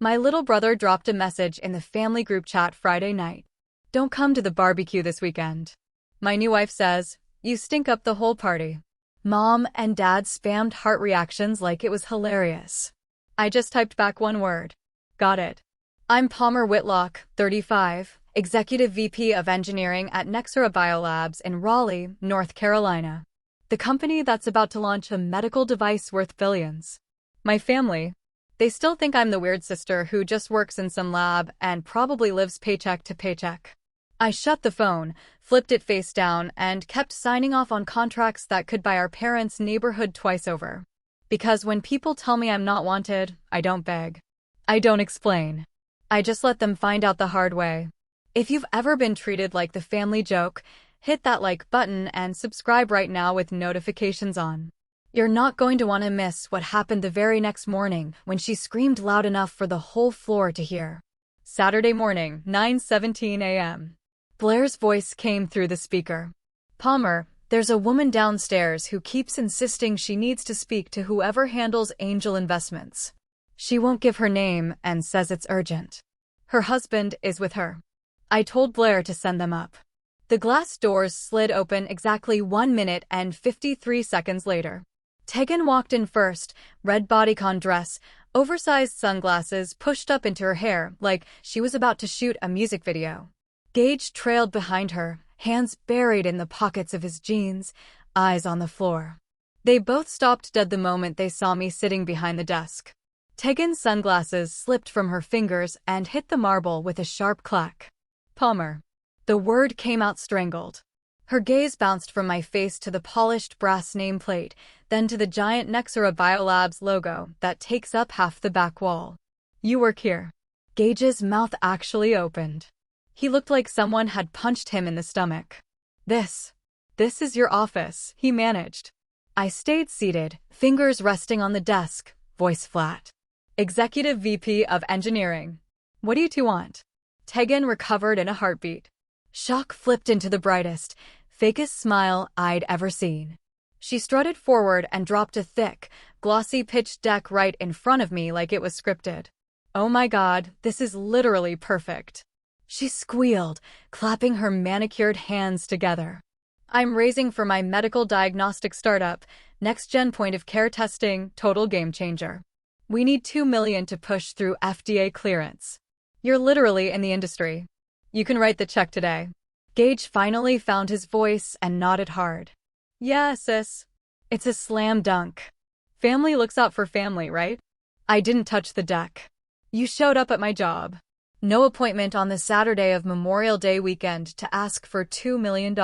My little brother dropped a message in the family group chat Friday night. Don't come to the barbecue this weekend. My new wife says, you stink up the whole party. Mom and Dad spammed heart reactions like it was hilarious. I just typed back one word. Got it. I'm Palmer Whitlock, 35, Executive VP of Engineering at Nexera Biolabs in Raleigh, North Carolina. The company that's about to launch a medical device worth billions. My family, they still think I'm the weird sister who just works in some lab and probably lives paycheck to paycheck. I shut the phone, flipped it face down, and kept signing off on contracts that could buy our parents' neighborhood twice over. Because when people tell me I'm not wanted, I don't beg. I don't explain. I just let them find out the hard way. If you've ever been treated like the family joke, hit that like button and subscribe right now with notifications on. You're not going to want to miss what happened the very next morning when she screamed loud enough for the whole floor to hear. Saturday morning, 9:17 a.m. Blair's voice came through the speaker. Palmer, there's a woman downstairs who keeps insisting she needs to speak to whoever handles angel investments. She won't give her name and says it's urgent. Her husband is with her. I told Blair to send them up. The glass doors slid open exactly 1 minute and 53 seconds later. Tegan walked in first, red bodycon dress, oversized sunglasses pushed up into her hair like she was about to shoot a music video. Gage trailed behind her, hands buried in the pockets of his jeans, eyes on the floor. They both stopped dead the moment they saw me sitting behind the desk. Tegan's sunglasses slipped from her fingers and hit the marble with a sharp clack. Palmer. The word came out strangled. Her gaze bounced from my face to the polished brass nameplate, then to the giant Nexera Biolabs logo that takes up half the back wall. You work here. Gage's mouth actually opened. He looked like someone had punched him in the stomach. This is your office, he managed. I stayed seated, fingers resting on the desk, voice flat. Executive VP of Engineering. What do you two want? Tegan recovered in a heartbeat. Shock flipped into the brightest, fakest smile I'd ever seen. She strutted forward and dropped a thick, glossy pitch deck right in front of me like it was scripted. Oh my God, this is literally perfect. She squealed, clapping her manicured hands together. I'm raising for my medical diagnostic startup, next-gen point-of-care testing, total game changer. We need $2 million to push through FDA clearance. You're literally in the industry. You can write the check today. Gage finally found his voice and nodded hard. Yeah, sis. It's a slam dunk. Family looks out for family, right? I didn't touch the deck. You showed up at my job. No appointment on the Saturday of Memorial Day weekend to ask for $2 million.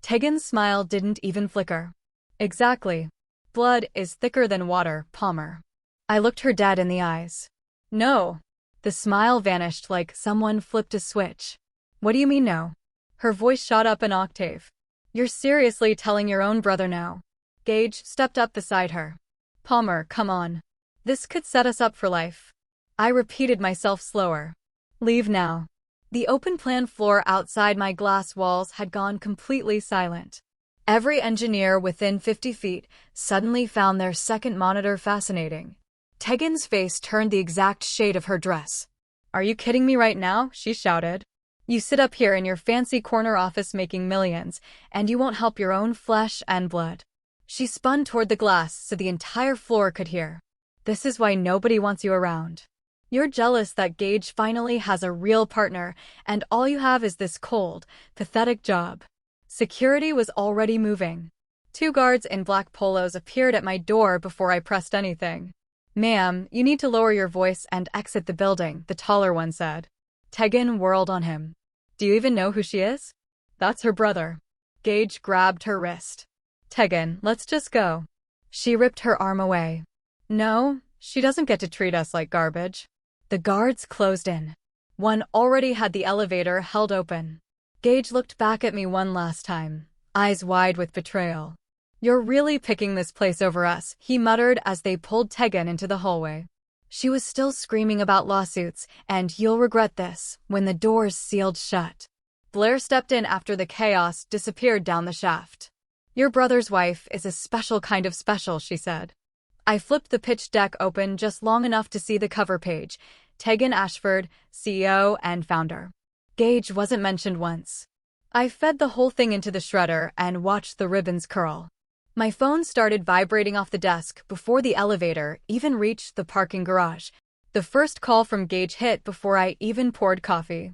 Tegan's smile didn't even flicker. Exactly. Blood is thicker than water, Palmer. I looked her dead in the eyes. No. The smile vanished like someone flipped a switch. What do you mean no? Her voice shot up an octave. You're seriously telling your own brother no? Gage stepped up beside her. Palmer, come on. This could set us up for life. I repeated myself slower. Leave now. The open-plan floor outside my glass walls had gone completely silent. Every engineer within 50 feet suddenly found their second monitor fascinating. Tegan's face turned the exact shade of her dress. Are you kidding me right now? She shouted. You sit up here in your fancy corner office making millions, and you won't help your own flesh and blood. She spun toward the glass so the entire floor could hear. This is why nobody wants you around. You're jealous that Gage finally has a real partner, and all you have is this cold, pathetic job. Security was already moving. 2 guards in black polos appeared at my door before I pressed anything. Ma'am, you need to lower your voice and exit the building, the taller one said. Tegan whirled on him. Do you even know who she is? That's her brother. Gage grabbed her wrist. Tegan, let's just go. She ripped her arm away. No, she doesn't get to treat us like garbage. The guards closed in. One already had the elevator held open. Gage looked back at me one last time, eyes wide with betrayal. You're really picking this place over us, he muttered as they pulled Tegan into the hallway. She was still screaming about lawsuits, and you'll regret this, when the doors sealed shut. Blair stepped in after the chaos disappeared down the shaft. Your brother's wife is a special kind of special, she said. I flipped the pitch deck open just long enough to see the cover page. Tegan Ashford, CEO and founder. Gage wasn't mentioned once. I fed the whole thing into the shredder and watched the ribbons curl. My phone started vibrating off the desk before the elevator even reached the parking garage. The first call from Gage hit before I even poured coffee.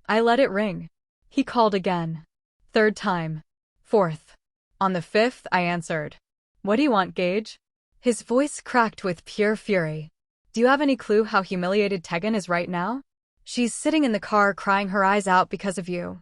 I let it ring. He called again. Third time. Fourth. On the fifth, I answered. What do you want, Gage? His voice cracked with pure fury. Do you have any clue how humiliated Tegan is right now? She's sitting in the car crying her eyes out because of you.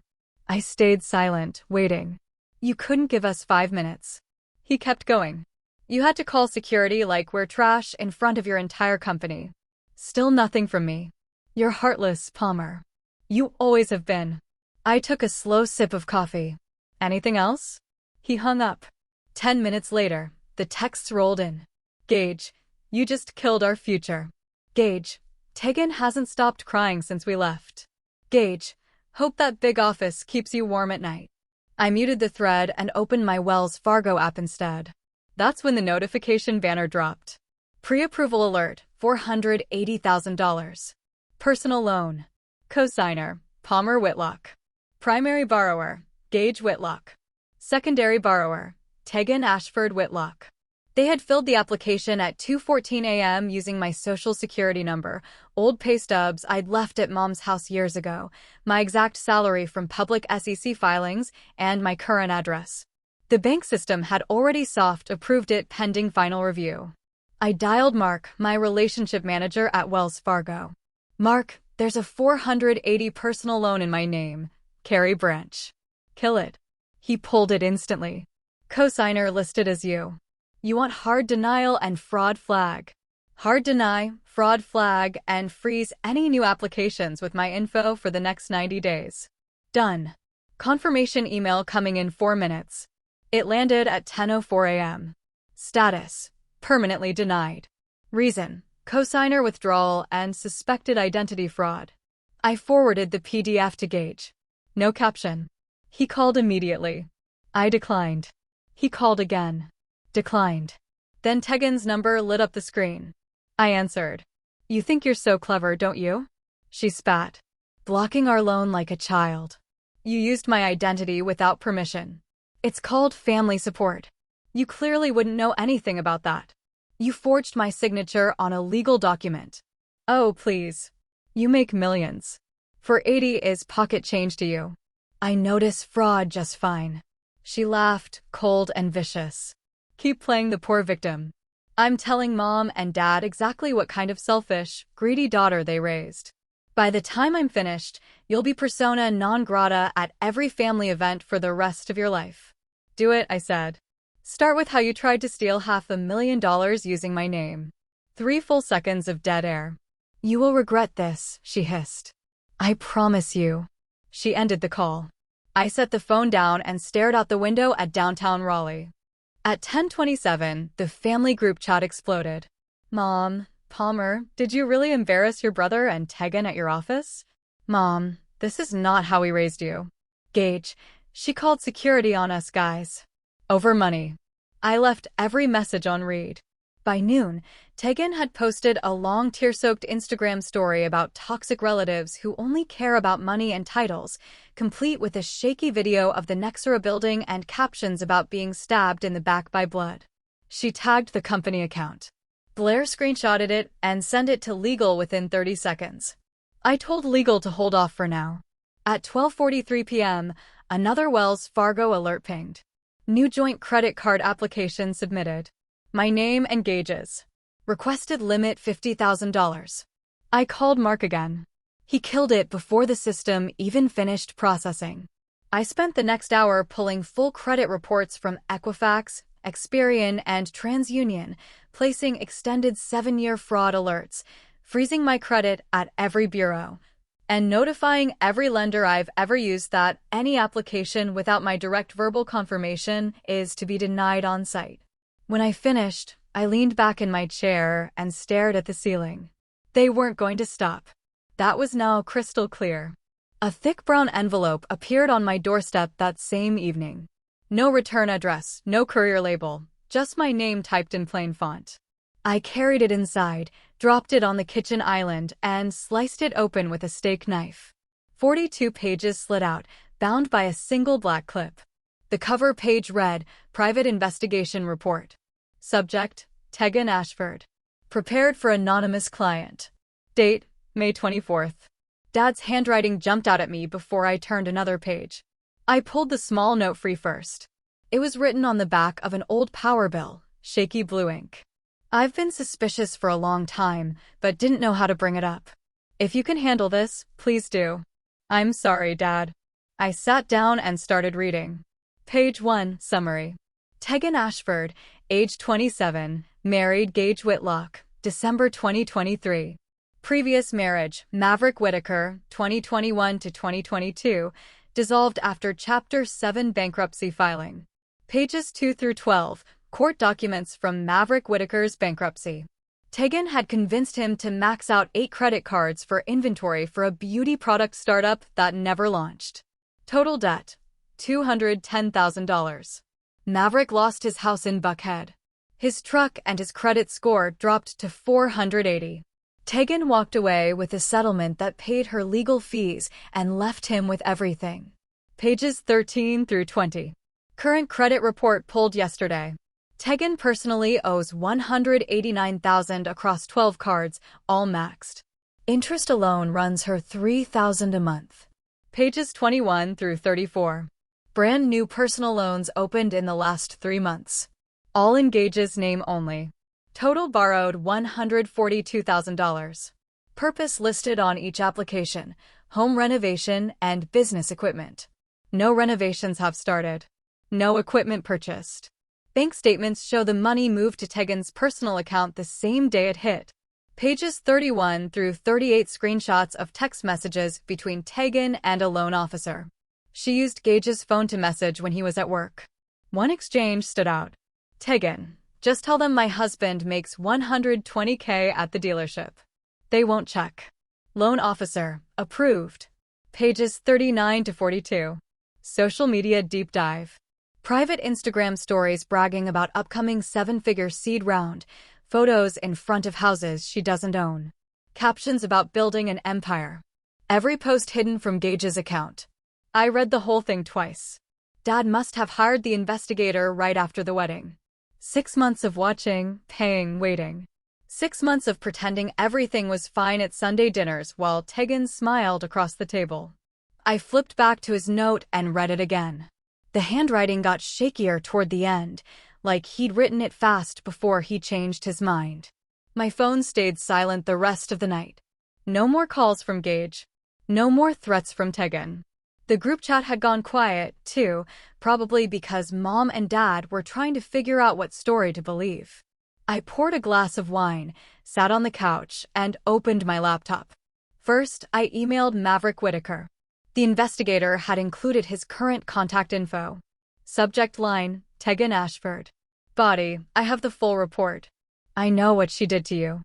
I stayed silent, waiting. You couldn't give us 5 minutes. He kept going. You had to call security like we're trash in front of your entire company. Still nothing from me. You're heartless, Palmer. You always have been. I took a slow sip of coffee. Anything else? He hung up. 10 minutes later, the texts rolled in. Gage, you just killed our future. Gage, Tegan hasn't stopped crying since we left. Gage, hope that big office keeps you warm at night. I muted the thread and opened my Wells Fargo app instead. That's when the notification banner dropped. Pre-approval alert, $480,000. Personal loan. Cosigner, Palmer Whitlock. Primary borrower, Gage Whitlock. Secondary borrower, Tegan Ashford Whitlock. They had filled the application at 2:14 a.m. using my social security number, old pay stubs I'd left at Mom's house years ago, my exact salary from public SEC filings, and my current address. The bank system had already soft approved it pending final review. I dialed Mark, my relationship manager at Wells Fargo. Mark, there's a $480 personal loan in my name. Carrie Branch. Kill it. He pulled it instantly. Cosigner listed as you. You want hard denial and fraud flag. Hard deny, fraud flag, and freeze any new applications with my info for the next 90 days. Done. Confirmation email coming in 4 minutes. It landed at 10:04 a.m. Status: permanently denied. Reason: cosigner withdrawal and suspected identity fraud. I forwarded the PDF to Gage. No caption. He called immediately. I declined. He called again. Declined. Then Tegan's number lit up the screen. I answered. You think you're so clever, don't you? She spat. Blocking our loan like a child. You used my identity without permission. It's called family support. You clearly wouldn't know anything about that. You forged my signature on a legal document. Oh, please. You make millions. 480 is pocket change to you. I notice fraud just fine. She laughed, cold and vicious. Keep playing the poor victim. I'm telling Mom and Dad exactly what kind of selfish, greedy daughter they raised. By the time I'm finished, you'll be persona non grata at every family event for the rest of your life. Do it, I said. Start with how you tried to steal $500,000 using my name. 3 full seconds of dead air. You will regret this, she hissed. I promise you. She ended the call. I set the phone down and stared out the window at downtown Raleigh. At 10:27, the family group chat exploded. Mom, Palmer, did you really embarrass your brother and Tegan at your office? Mom, this is not how we raised you. Gage, she called security on us guys. Over money. I left every message on read. By noon, Tegan had posted a long tear-soaked Instagram story about toxic relatives who only care about money and titles, complete with a shaky video of the Nexera building and captions about being stabbed in the back by blood. She tagged the company account. Blair screenshotted it and sent it to legal within 30 seconds. I told legal to hold off for now. At 12:43 p.m., another Wells Fargo alert pinged. New joint credit card application submitted. My name and Gage's. Requested limit $50,000. I called Mark again. He killed it before the system even finished processing. I spent the next hour pulling full credit reports from Equifax, Experian, and TransUnion, placing extended 7-year fraud alerts, freezing my credit at every bureau, and notifying every lender I've ever used that any application without my direct verbal confirmation is to be denied on site. When I finished, I leaned back in my chair and stared at the ceiling. They weren't going to stop. That was now crystal clear. A thick brown envelope appeared on my doorstep that same evening. No return address, no courier label, just my name typed in plain font. I carried it inside, dropped it on the kitchen island, and sliced it open with a steak knife. 42 pages slid out, bound by a single black clip. The cover page read, Private Investigation Report. Subject, Tegan Ashford. Prepared for anonymous client. Date, May 24th. Dad's handwriting jumped out at me before I turned another page. I pulled the small note free first. It was written on the back of an old power bill, shaky blue ink. I've been suspicious for a long time, but didn't know how to bring it up. If you can handle this, please do. I'm sorry, Dad. I sat down and started reading. Page 1, Summary. Tegan Ashford, age 27, married Gage Whitlock, December 2023. Previous marriage, Maverick Whitaker, 2021 to 2022, dissolved after Chapter 7 bankruptcy filing. Pages 2 through 12, court documents from Maverick Whitaker's bankruptcy. Tegan had convinced him to max out 8 credit cards for inventory for a beauty product startup that never launched. Total debt, $210,000. Maverick lost his house in Buckhead. His truck and his credit score dropped to 480. Tegan walked away with a settlement that paid her legal fees and left him with everything. Pages 13 through 20. Current credit report pulled yesterday. Tegan personally owes $189,000 across 12 cards, all maxed. Interest alone runs her $3,000 a month. Pages 21 through 34. Brand new personal loans opened in the last 3 months. All in Gage's name only. Total borrowed $142,000. Purpose listed on each application: home renovation and business equipment. No renovations have started. No equipment purchased. Bank statements show the money moved to Tegan's personal account the same day it hit. Pages 31 through 38 screenshots of text messages between Tegan and a loan officer. She used Gage's phone to message when he was at work. One exchange stood out. Tegan, just tell them my husband makes $120K at the dealership. They won't check. Loan officer, approved. Pages 39 to 42. Social media deep dive. Private Instagram stories bragging about upcoming 7-figure seed round, photos in front of houses she doesn't own. Captions about building an empire. Every post hidden from Gage's account. I read the whole thing twice. Dad must have hired the investigator right after the wedding. 6 months of watching, paying, waiting. 6 months of pretending everything was fine at Sunday dinners while Tegan smiled across the table. I flipped back to his note and read it again. The handwriting got shakier toward the end, like he'd written it fast before he changed his mind. My phone stayed silent the rest of the night. No more calls from Gage. No more threats from Tegan. The group chat had gone quiet, too, probably because Mom and Dad were trying to figure out what story to believe. I poured a glass of wine, sat on the couch, and opened my laptop. First, I emailed Maverick Whitaker. The investigator had included his current contact info. Subject line, Tegan Ashford. Body, I have the full report. I know what she did to you.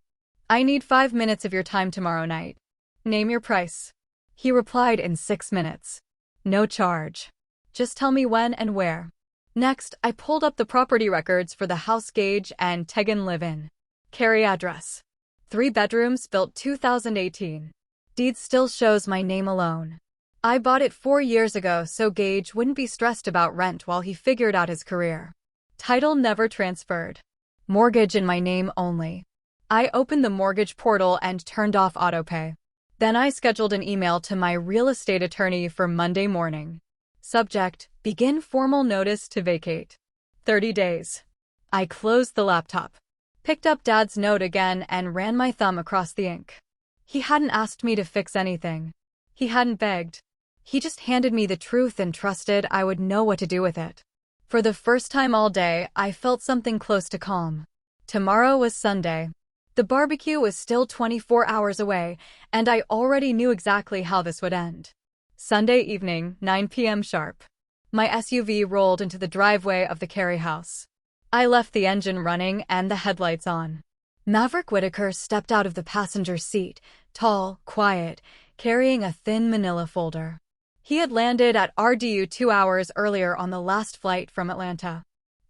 I need 5 minutes of your time tomorrow night. Name your price. He replied in 6 minutes. No charge. Just tell me when and where. Next, I pulled up the property records for the house Gage and Tegan live in. Cary address. 3 bedrooms built 2018. Deed still shows my name alone. I bought it 4 years ago so Gage wouldn't be stressed about rent while he figured out his career. Title never transferred. Mortgage in my name only. I opened the mortgage portal and turned off autopay. Then I scheduled an email to my real estate attorney for Monday morning. Subject, begin formal notice to vacate. 30 days. I closed the laptop. Picked up Dad's note again and ran my thumb across the ink. He hadn't asked me to fix anything. He hadn't begged. He just handed me the truth and trusted I would know what to do with it. For the first time all day, I felt something close to calm. Tomorrow was Sunday. The barbecue was still 24 hours away, and I already knew exactly how this would end. Sunday evening, 9 p.m. sharp. My SUV rolled into the driveway of the Cary house. I left the engine running and the headlights on. Maverick Whitaker stepped out of the passenger seat, tall, quiet, carrying a thin manila folder. He had landed at RDU 2 hours earlier on the last flight from Atlanta.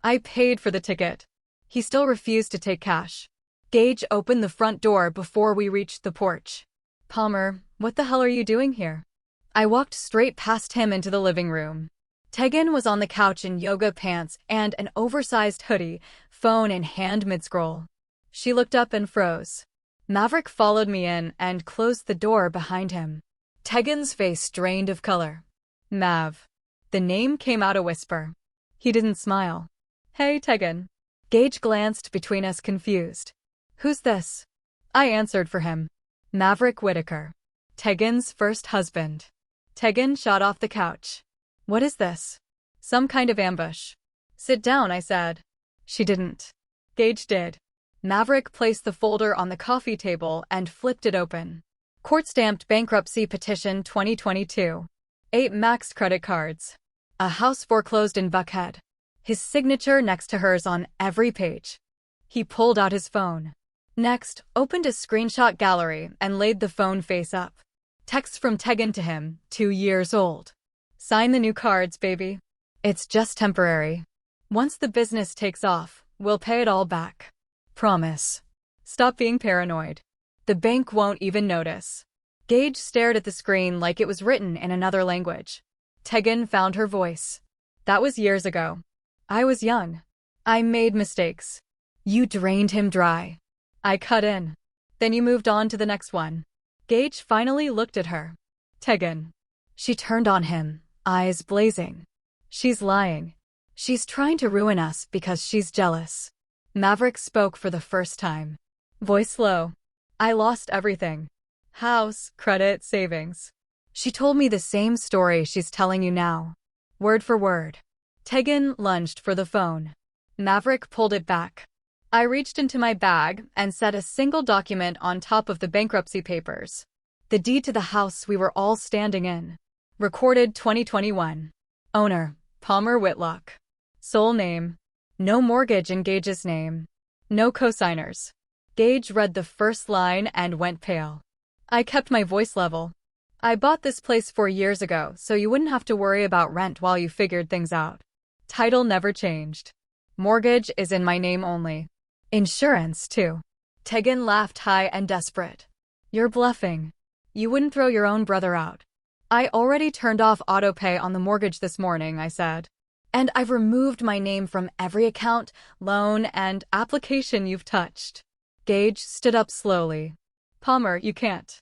I paid for the ticket. He still refused to take cash. Gage opened the front door before we reached the porch. Palmer, what the hell are you doing here? I walked straight past him into the living room. Tegan was on the couch in yoga pants and an oversized hoodie, phone in hand mid-scroll. She looked up and froze. Maverick followed me in and closed the door behind him. Tegan's face drained of color. Mav. The name came out a whisper. He didn't smile. Hey, Tegan. Gage glanced between us confused. Who's this? I answered for him. Maverick Whitaker. Tegan's first husband. Tegan shot off the couch. What is this? Some kind of ambush. Sit down, I said. She didn't. Gage did. Maverick placed the folder on the coffee table and flipped it open. Court-stamped bankruptcy petition 2022. 8 Max credit cards. A house foreclosed in Buckhead. His signature next to hers on every page. He pulled out his phone. Next, opened a screenshot gallery and laid the phone face up. Text from Tegan to him, 2 years old. Sign the new cards, baby. It's just temporary. Once the business takes off, we'll pay it all back. Promise. Stop being paranoid. The bank won't even notice. Gage stared at the screen like it was written in another language. Tegan found her voice. That was years ago. I was young. I made mistakes. You drained him dry. I cut in. Then you moved on to the next one. Gage finally looked at her. Tegan. She turned on him, eyes blazing. She's lying. She's trying to ruin us because she's jealous. Maverick spoke for the first time. Voice low. I lost everything. House, credit, savings. She told me the same story she's telling you now. Word for word. Tegan lunged for the phone. Maverick pulled it back. I reached into my bag and set a single document on top of the bankruptcy papers. The deed to the house we were all standing in. Recorded 2021. Owner, Palmer Whitlock. Sole name. No mortgage in Gage's name. No cosigners. Gage read the first line and went pale. I kept my voice level. I bought this place 4 years ago, so you wouldn't have to worry about rent while you figured things out. Title never changed. Mortgage is in my name only. Insurance, too. Tegan laughed high and desperate. You're bluffing. You wouldn't throw your own brother out. I already turned off autopay on the mortgage this morning, I said. And I've removed my name from every account, loan, and application you've touched. Gage stood up slowly. Palmer, you can't.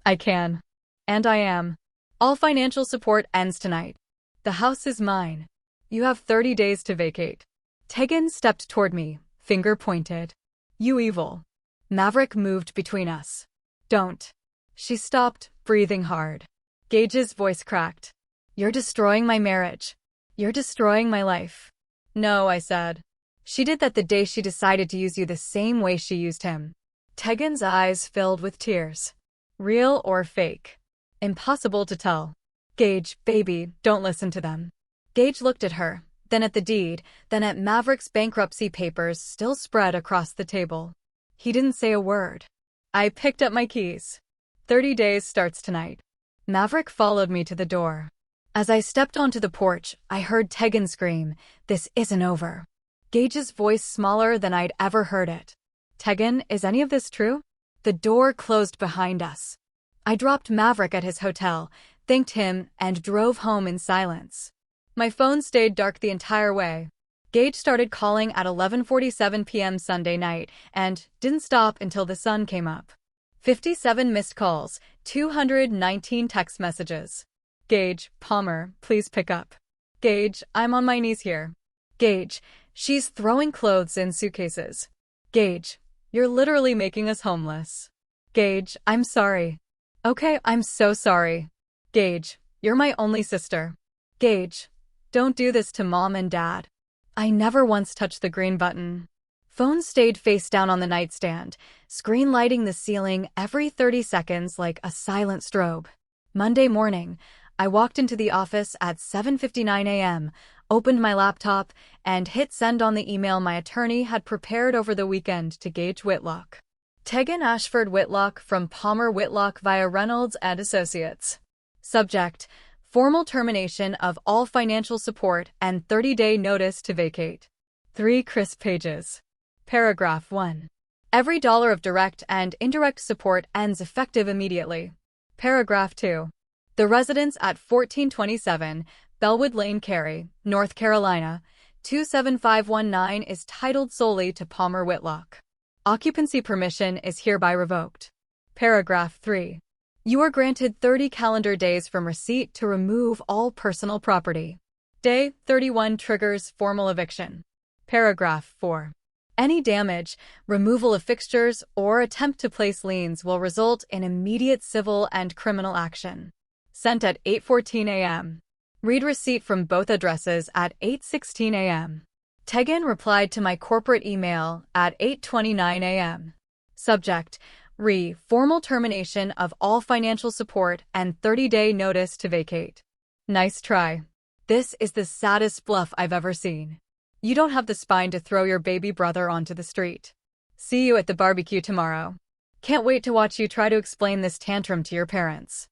I can. And I am. All financial support ends tonight. The house is mine. You have 30 days to vacate. Tegan stepped toward me, finger pointed. You evil. Maverick moved between us. Don't. She stopped, breathing hard. Gage's voice cracked. You're destroying my marriage. You're destroying my life. No, I said. She did that the day she decided to use you the same way she used him. Tegan's eyes filled with tears. Real or fake? Impossible to tell. Gage, baby, don't listen to them. Gage looked at her, then at the deed, then at Maverick's bankruptcy papers still spread across the table. He didn't say a word. I picked up my keys. 30 days starts tonight. Maverick followed me to the door. As I stepped onto the porch, I heard Tegan scream, "This isn't over." Gage's voice smaller than I'd ever heard it. Tegan, is any of this true? The door closed behind us. I dropped Maverick at his hotel, thanked him, and drove home in silence. My phone stayed dark the entire way. Gage started calling at 11:47 p.m. Sunday night and didn't stop until the sun came up. 57 missed calls, 219 text messages. Gage, Palmer, please pick up. Gage, I'm on my knees here. Gage, she's throwing clothes in suitcases. Gage, you're literally making us homeless. Gage, I'm sorry. Okay, I'm so sorry. Gage, you're my only sister. Gage, don't do this to Mom and Dad. I never once touched the green button. Phone stayed face down on the nightstand, screen lighting the ceiling every 30 seconds like a silent strobe. Monday morning, I walked into the office at 7:59 a.m., opened my laptop, and hit send on the email my attorney had prepared over the weekend to Gage Whitlock. Tegan Ashford Whitlock from Palmer Whitlock via Reynolds and Associates. Subject: formal termination of all financial support and 30-day notice to vacate. 3 crisp pages. Paragraph 1. Every dollar of direct and indirect support ends effective immediately. Paragraph 2. The residence at 1427 Bellwood Lane, Cary, North Carolina, 27519 is titled solely to Palmer Whitlock. Occupancy permission is hereby revoked. Paragraph 3. You are granted 30 calendar days from receipt to remove all personal property. Day 31 triggers formal eviction. Paragraph 4. Any damage, removal of fixtures, or attempt to place liens will result in immediate civil and criminal action. Sent at 8:14 a.m. Read receipt from both addresses at 8:16 a.m. Tegan replied to my corporate email at 8:29 a.m. Subject: formal termination of all financial support and 30-day notice to vacate. Nice try. This is the saddest bluff I've ever seen. You don't have the spine to throw your baby brother onto the street. See you at the barbecue tomorrow. Can't wait to watch you try to explain this tantrum to your parents.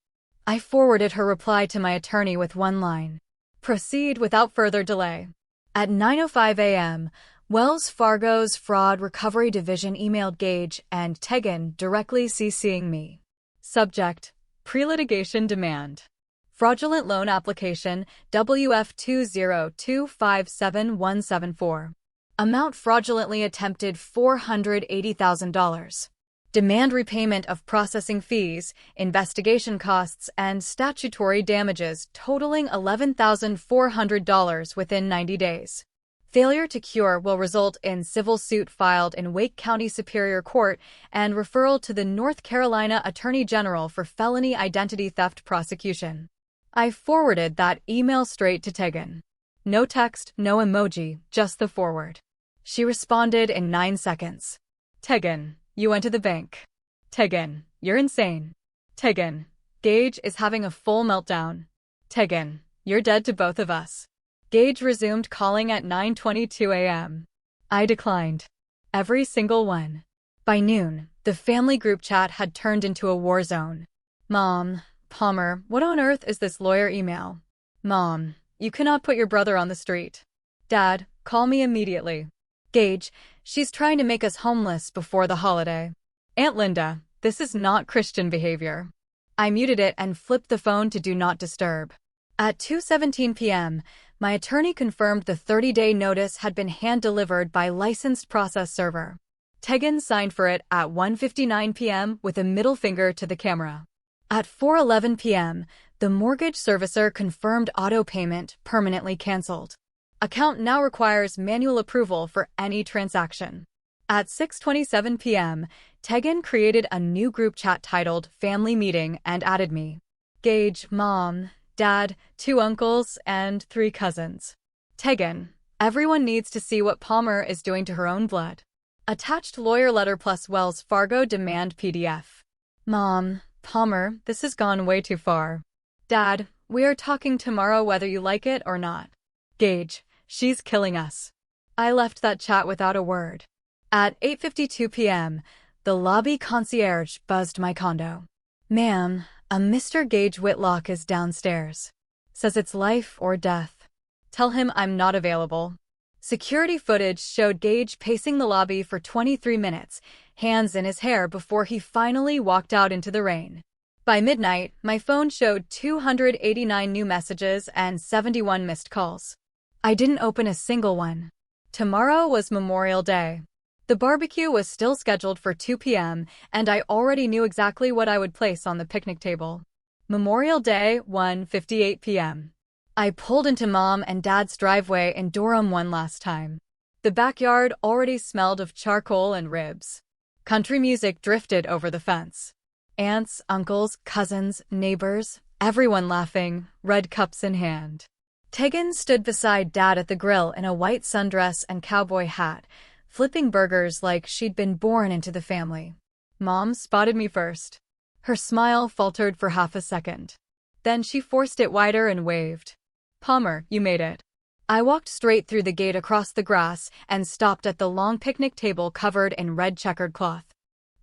I forwarded her reply to my attorney with one line. Proceed without further delay. At 9:05 a.m., Wells Fargo's Fraud Recovery Division emailed Gage and Tegan directly CCing me. Subject: pre-litigation demand. Fraudulent loan application WF202577174. Amount fraudulently attempted $480,000. Demand repayment of processing fees, investigation costs, and statutory damages totaling $11,400 within 90 days. Failure to cure will result in civil suit filed in Wake County Superior Court and referral to the North Carolina Attorney General for felony identity theft prosecution. I forwarded that email straight to Tegan. No text, no emoji, just the forward. She responded in 9 seconds. Tegan, you went to the bank. Tegan, you're insane. Tegan, Gage is having a full meltdown. Tegan, you're dead to both of us. Gage resumed calling at 9:22 a.m. I declined. Every single one. By noon, the family group chat had turned into a war zone. Mom, Palmer, what on earth is this lawyer email? Mom, you cannot put your brother on the street. Dad, call me immediately. Gage, she's trying to make us homeless before the holiday. Aunt Linda, this is not Christian behavior. I muted it and flipped the phone to Do Not Disturb. At 2:17 p.m., my attorney confirmed the 30-day notice had been hand-delivered by licensed process server. Tegan signed for it at 1:59 p.m. with a middle finger to the camera. At 4:11 p.m., the mortgage servicer confirmed auto payment permanently canceled. Account now requires manual approval for any transaction. At 6:27 p.m., Tegan created a new group chat titled Family Meeting and added me. Gage, Mom, Dad, 2 uncles, and 3 cousins. Tegan, everyone needs to see what Palmer is doing to her own blood. Attached lawyer letter plus Wells Fargo demand PDF. Mom, Palmer, this has gone way too far. Dad, we are talking tomorrow whether you like it or not. Gage, she's killing us. I left that chat without a word. At 8:52 p.m., the lobby concierge buzzed my condo. Ma'am, a Mr. Gage Whitlock is downstairs. Says it's life or death. Tell him I'm not available. Security footage showed Gage pacing the lobby for 23 minutes, hands in his hair before he finally walked out into the rain. By midnight, my phone showed 289 new messages and 71 missed calls. I didn't open a single one. Tomorrow was Memorial Day. The barbecue was still scheduled for 2 p.m., and I already knew exactly what I would place on the picnic table. Memorial Day, 1:58 p.m. I pulled into Mom and Dad's driveway in Durham one last time. The backyard already smelled of charcoal and ribs. Country music drifted over the fence. Aunts, uncles, cousins, neighbors, everyone laughing, red cups in hand. Tegan stood beside Dad at the grill in a white sundress and cowboy hat, flipping burgers like she'd been born into the family. Mom spotted me first. Her smile faltered for half a second. Then she forced it wider and waved. Palmer, you made it. I walked straight through the gate across the grass and stopped at the long picnic table covered in red checkered cloth.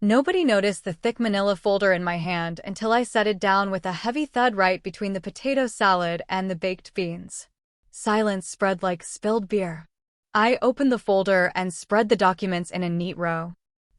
Nobody noticed the thick manila folder in my hand until I set it down with a heavy thud right between the potato salad and the baked beans. Silence spread like spilled beer. I opened the folder and spread the documents in a neat row.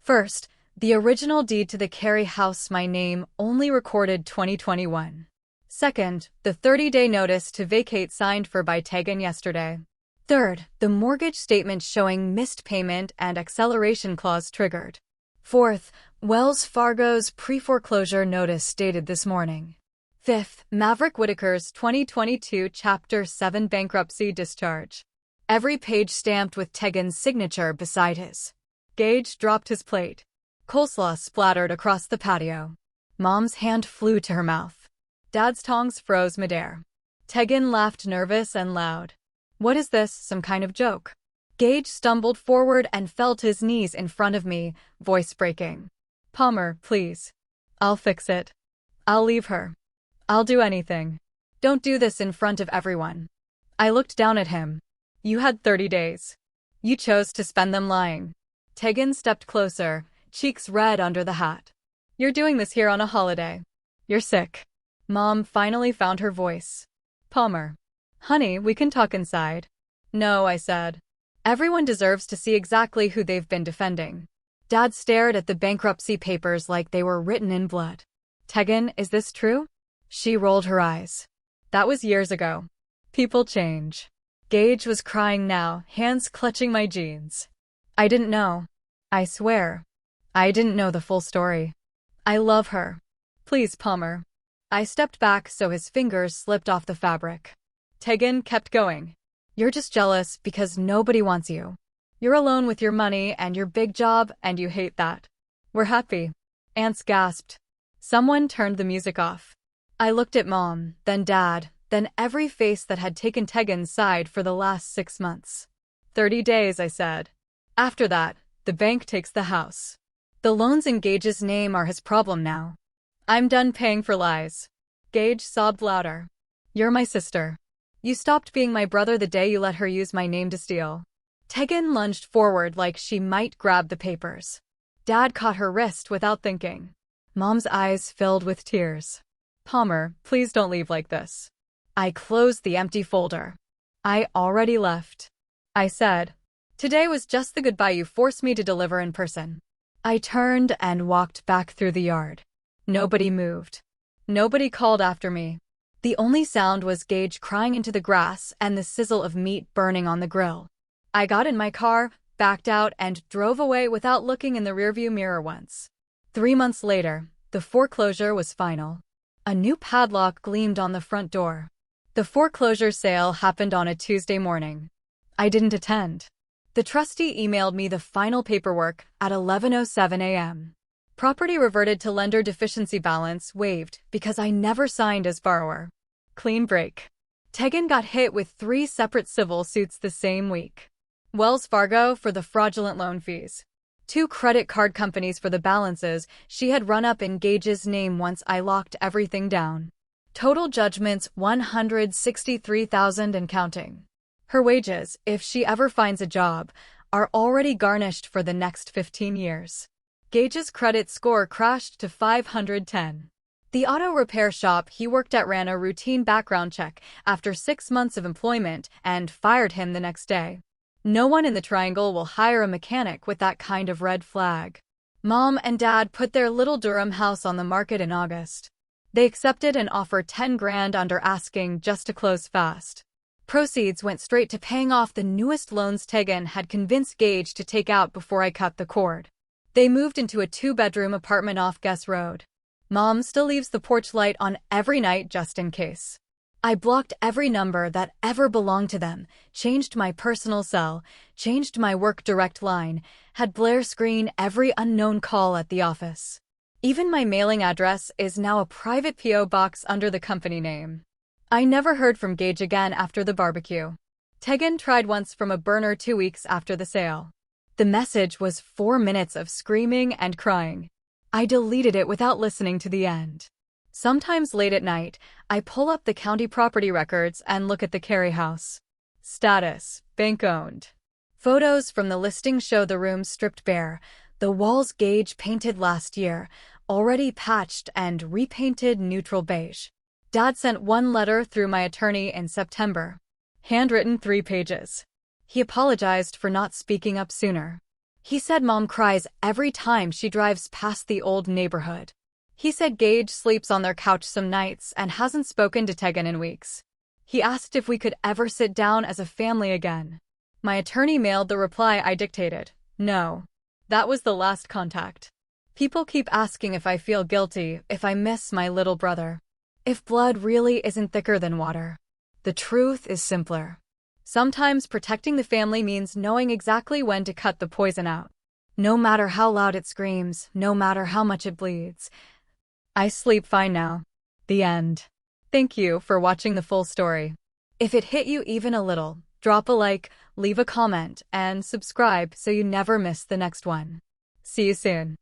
First, the original deed to the Carey house, my name, only recorded 2021. Second, the 30-day notice to vacate signed for by Tegan yesterday. Third, the mortgage statement showing missed payment and acceleration clause triggered. Fourth, Wells Fargo's pre-foreclosure notice dated this morning. Fifth, Maverick Whitaker's 2022 Chapter 7 bankruptcy discharge. Every page stamped with Tegan's signature beside his. Gage dropped his plate. Coleslaw splattered across the patio. Mom's hand flew to her mouth. Dad's tongs froze midair. Tegan laughed nervous and loud. What is this, some kind of joke? Gage stumbled forward and fell to his knees in front of me, voice breaking. Palmer, please. I'll fix it. I'll leave her. I'll do anything. Don't do this in front of everyone. I looked down at him. You had 30 days. You chose to spend them lying. Tegan stepped closer, cheeks red under the hat. You're doing this here on a holiday. You're sick. Mom finally found her voice. Palmer. Honey, we can talk inside. No, I said. Everyone deserves to see exactly who they've been defending. Dad stared at the bankruptcy papers like they were written in blood. Tegan, is this true? She rolled her eyes. That was years ago. People change. Gage was crying now, hands clutching my jeans. I didn't know. I swear. I didn't know the full story. I love her. Please, Palmer. I stepped back so his fingers slipped off the fabric. Tegan kept going. You're just jealous because nobody wants you. You're alone with your money and your big job, and you hate that. We're happy. Aunts gasped. Someone turned the music off. I looked at Mom, then Dad, then every face that had taken Tegan's side for the last 6 months. 30 days, I said. After that, the bank takes the house. The loans in Gage's name are his problem now. I'm done paying for lies. Gage sobbed louder. You're my sister. You stopped being my brother the day you let her use my name to steal. Tegan lunged forward like she might grab the papers. Dad caught her wrist without thinking. Mom's eyes filled with tears. Palmer, please don't leave like this. I closed the empty folder. I already left. I said. Today was just the goodbye you forced me to deliver in person. I turned and walked back through the yard. Nobody moved. Nobody called after me. The only sound was Gage crying into the grass and the sizzle of meat burning on the grill. I got in my car, backed out, and drove away without looking in the rearview mirror once. 3 months later, the foreclosure was final. A new padlock gleamed on the front door. The foreclosure sale happened on a Tuesday morning. I didn't attend. The trustee emailed me the final paperwork at 11:07 a.m. Property reverted to lender deficiency balance waived because I never signed as borrower. Clean break. Tegan got hit with 3 separate civil suits the same week. Wells Fargo for the fraudulent loan fees. 2 credit card companies for the balances she had run up in Gage's name once I locked everything down. Total judgments $163,000 and counting. Her wages, if she ever finds a job, are already garnished for the next 15 years. Gage's credit score crashed to 510. The auto repair shop he worked at ran a routine background check after 6 months of employment and fired him the next day. No one in the Triangle will hire a mechanic with that kind of red flag. Mom and Dad put their little Durham house on the market in August. They accepted an offer $10,000 under asking just to close fast. Proceeds went straight to paying off the newest loans Tegan had convinced Gage to take out before I cut the cord. They moved into a 2-bedroom apartment off Guess Road. Mom still leaves the porch light on every night just in case. I blocked every number that ever belonged to them, changed my personal cell, changed my work direct line, had Blair screen every unknown call at the office. Even my mailing address is now a private P.O. box under the company name. I never heard from Gage again after the barbecue. Tegan tried once from a burner 2 weeks after the sale. The message was 4 minutes of screaming and crying. I deleted it without listening to the end. Sometimes late at night, I pull up the county property records and look at the Carey house. Status: bank owned. Photos from the listing show the room stripped bare, the walls Gage painted last year, already patched and repainted neutral beige. Dad sent 1 letter through my attorney in September. Handwritten 3 pages. He apologized for not speaking up sooner. He said Mom cries every time she drives past the old neighborhood. He said Gage sleeps on their couch some nights and hasn't spoken to Tegan in weeks. He asked if we could ever sit down as a family again. My attorney mailed the reply I dictated. No. That was the last contact. People keep asking if I feel guilty, if I miss my little brother. If blood really isn't thicker than water. The truth is simpler. Sometimes protecting the family means knowing exactly when to cut the poison out. No matter how loud it screams, no matter how much it bleeds. I sleep fine now. The end. Thank you for watching the full story. If it hit you even a little, drop a like, leave a comment, and subscribe so you never miss the next one. See you soon.